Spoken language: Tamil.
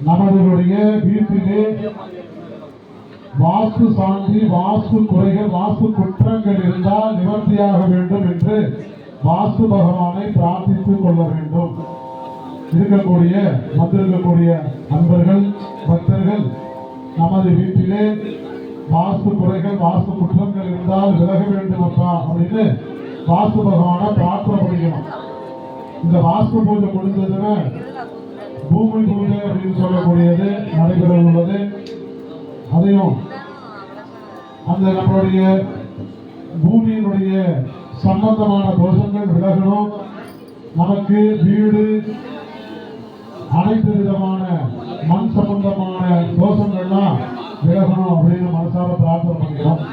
நமது வீட்டிலே வாஸ்து சாந்தி, வாஸ்து குறைகள், வாஸ்து குற்றங்கள் இருந்தால் நிவர்த்தியாக வேண்டும் என்று வாஸ்து பகவானை பிரார்த்தித்துக் கொள்ள வேண்டும். வந்திருக்கக்கூடிய அன்பர்கள், பக்தர்கள், நமது வீட்டிலே வாஸ்து குறைகள், வாஸ்து குற்றங்கள் இருந்தால் விலக வேண்டும் அப்பா அப்படின்னு வாஸ்து பகவானை பிரார்த்தனை பண்ணிக்கணும். இந்த வாஸ்து பூஜை முடிஞ்சதுன்னா பூமி பூஜை அப்படின்னு சொல்லக்கூடியது நடைபெற உள்ளது. அதையும் அந்த நம்மளுடைய பூமியினுடைய சம்பந்தமான தோஷங்கள் விலகணும். நமக்கு வீடு, அனைத்து விதமான மண் சம்பந்தமான தோஷங்கள்லாம் விலகணும் அப்படின்னு மனசார பிரார்த்தனை பண்ணிக்கிறோம்.